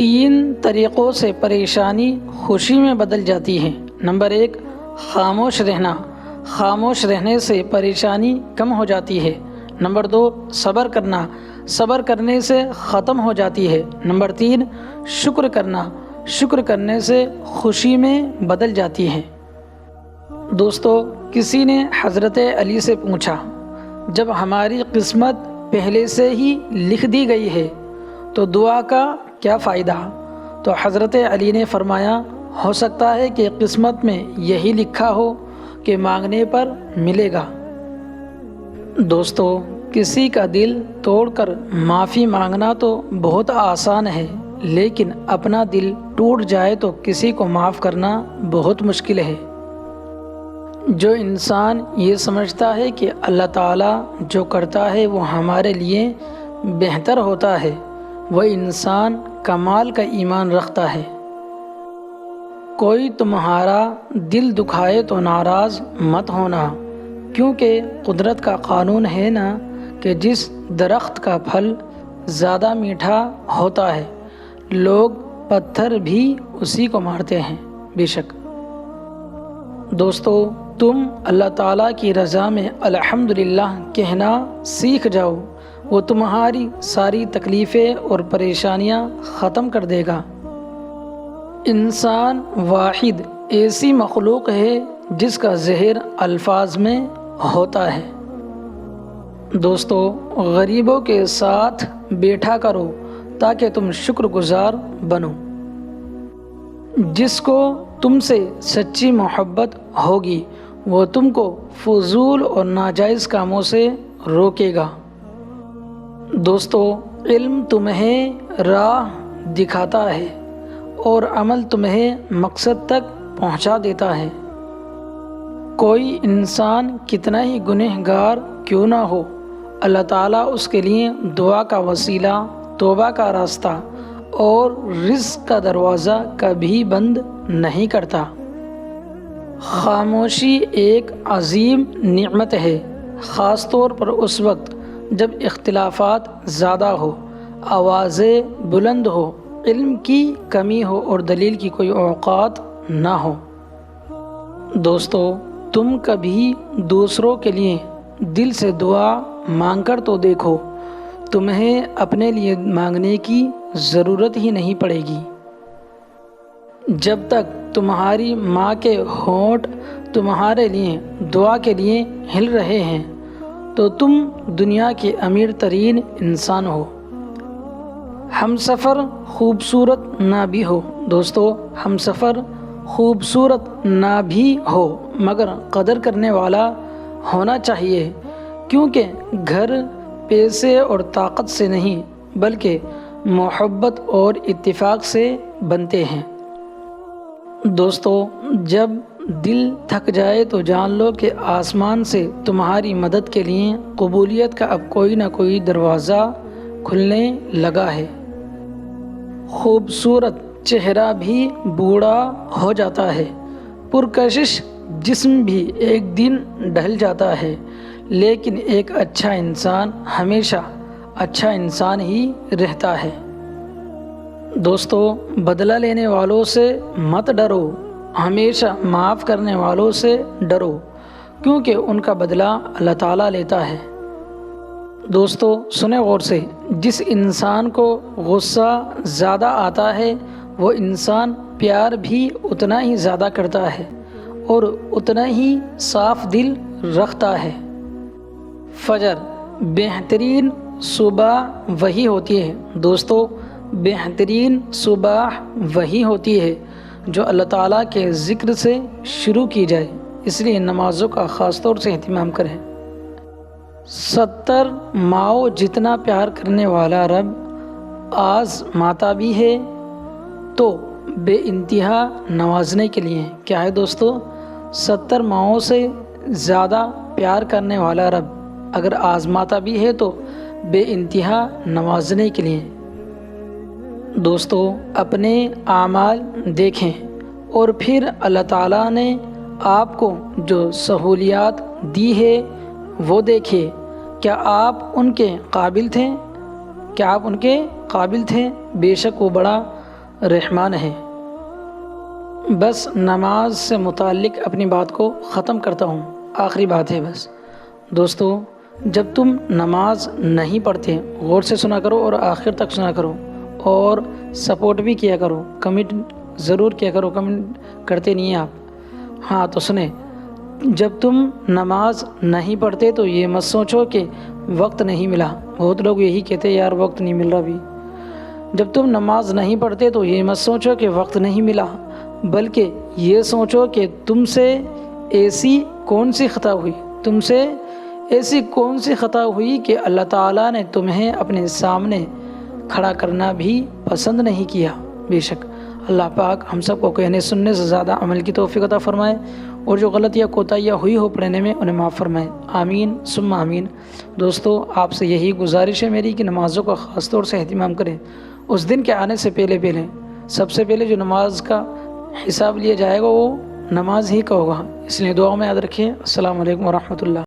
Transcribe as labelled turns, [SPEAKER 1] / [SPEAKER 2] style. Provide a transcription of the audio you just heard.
[SPEAKER 1] 3 طریقوں سے پریشانی خوشی میں بدل جاتی ہے۔ نمبر 1، خاموش رہنا۔ خاموش رہنے سے پریشانی کم ہو جاتی ہے۔ نمبر 2، صبر کرنا۔ صبر کرنے سے ختم ہو جاتی ہے۔ نمبر 3، شکر کرنا۔ شکر کرنے سے خوشی میں بدل جاتی ہے۔ دوستو، کسی نے حضرت علی سے پوچھا، جب ہماری قسمت پہلے سے ہی لکھ دی گئی ہے تو دعا کا کیا فائدہ؟ تو حضرت علی نے فرمایا، ہو سکتا ہے کہ قسمت میں یہی لکھا ہو کہ مانگنے پر ملے گا۔ دوستو، کسی کا دل توڑ کر معافی مانگنا تو بہت آسان ہے، لیکن اپنا دل ٹوٹ جائے تو کسی کو معاف کرنا بہت مشکل ہے۔ جو انسان یہ سمجھتا ہے کہ اللہ تعالیٰ جو کرتا ہے وہ ہمارے لیے بہتر ہوتا ہے، وہ انسان کمال کا ایمان رکھتا ہے۔ کوئی تمہارا دل دکھائے تو ناراض مت ہونا، کیونکہ قدرت کا قانون ہے نا کہ جس درخت کا پھل زیادہ میٹھا ہوتا ہے لوگ پتھر بھی اسی کو مارتے ہیں۔ بے شک دوستو، تم اللہ تعالیٰ کی رضا میں الحمدللہ کہنا سیکھ جاؤ، وہ تمہاری ساری تکلیفیں اور پریشانیاں ختم کر دے گا۔ انسان واحد ایسی مخلوق ہے جس کا ظہر الفاظ میں ہوتا ہے۔ دوستو، غریبوں کے ساتھ بیٹھا کرو تاکہ تم شکر گزار بنو۔ جس کو تم سے سچی محبت ہوگی وہ تم کو فضول اور ناجائز کاموں سے روکے گا۔ دوستو، علم تمہیں راہ دکھاتا ہے اور عمل تمہیں مقصد تک پہنچا دیتا ہے۔ کوئی انسان کتنا ہی گنہگار کیوں نہ ہو، اللہ تعالیٰ اس کے لیے دعا کا وسیلہ، توبہ کا راستہ اور رزق کا دروازہ کبھی بند نہیں کرتا۔ خاموشی ایک عظیم نعمت ہے، خاص طور پر اس وقت جب اختلافات زیادہ ہو، آوازیں بلند ہو، علم کی کمی ہو اور دلیل کی کوئی اوقات نہ ہو۔ دوستو، تم کبھی دوسروں کے لیے دل سے دعا مانگ کر تو دیکھو، تمہیں اپنے لیے مانگنے کی ضرورت ہی نہیں پڑے گی۔ جب تک تمہاری ماں کے ہونٹ تمہارے لیے دعا کے لیے ہل رہے ہیں تو تم دنیا کے امیر ترین انسان ہو۔ ہم سفر خوبصورت نہ بھی ہو دوستو، ہم سفر خوبصورت نہ بھی ہو مگر قدر کرنے والا ہونا چاہیے، کیونکہ گھر پیسے اور طاقت سے نہیں بلکہ محبت اور اتفاق سے بنتے ہیں۔ دوستو، جب دل تھک جائے تو جان لو کہ آسمان سے تمہاری مدد کے لیے قبولیت کا اب کوئی نہ کوئی دروازہ کھلنے لگا ہے۔ خوبصورت چہرہ بھی بوڑھا ہو جاتا ہے، پرکشش جسم بھی ایک دن ڈھل جاتا ہے، لیکن ایک اچھا انسان ہمیشہ اچھا انسان ہی رہتا ہے۔ دوستو، بدلہ لینے والوں سے مت ڈرو، ہمیشہ معاف کرنے والوں سے ڈرو، کیونکہ ان کا بدلہ اللہ تعالیٰ لیتا ہے۔ دوستو، سنیں غور سے، جس انسان کو غصہ زیادہ آتا ہے وہ انسان پیار بھی اتنا ہی زیادہ کرتا ہے اور اتنا ہی صاف دل رکھتا ہے۔ فجر، بہترین صبح وہی ہوتی ہے دوستو، بہترین صبح وہی ہوتی ہے جو اللہ تعالیٰ کے ذکر سے شروع کی جائے، اس لیے نمازوں کا خاص طور سے اہتمام کریں۔ 70 ماؤں جتنا پیار کرنے والا رب آزماتا بھی ہے تو بے انتہا نوازنے کے لیے۔ کیا ہے دوستو؟ 70 ماؤں سے زیادہ پیار کرنے والا رب اگر آزماتا بھی ہے تو بے انتہا نوازنے کے لیے۔ دوستو، اپنے اعمال دیکھیں اور پھر اللہ تعالیٰ نے آپ کو جو سہولیات دی ہے وہ دیکھیں، کیا آپ ان کے قابل تھے؟ بے شک وہ بڑا رحمان ہے۔ بس نماز سے متعلق اپنی بات کو ختم کرتا ہوں، آخری بات ہے بس دوستو، جب تم نماز نہیں پڑھتے غور سے سنا کرو اور آخر تک سنا کرو، اور سپورٹ بھی کیا کرو، کمنٹ ضرور کیا کرو، کمنٹ کرتے نہیں ہیں آپ۔ ہاں تو سنیں، جب تم نماز نہیں پڑھتے تو یہ مت سوچو کہ وقت نہیں ملا، بہت لوگ یہی کہتے ہیں یار وقت نہیں مل رہا بھی۔ جب تم نماز نہیں پڑھتے تو یہ مت سوچو کہ وقت نہیں ملا، بلکہ یہ سوچو کہ تم سے ایسی کون سی خطا ہوئی کہ اللہ تعالیٰ نے تمہیں اپنے سامنے کھڑا کرنا بھی پسند نہیں کیا۔ بے شک اللہ پاک ہم سب کو کہنے سننے سے زیادہ عمل کی توفیق عطا فرمائے، اور جو غلط یا کوتاہیاں ہوئی ہو پڑھنے میں انہیں معاف فرمائے، آمین ثم آمین۔ دوستو آپ سے یہی گزارش ہے میری کہ نمازوں کا خاص طور سے اہتمام کریں۔ اس دن کے آنے سے پہلے سب سے پہلے جو نماز کا حساب لیا جائے گا وہ نماز ہی کا ہوگا، اس لیے دعاؤں میں یاد رکھیں۔ السلام علیکم ورحمۃ اللہ۔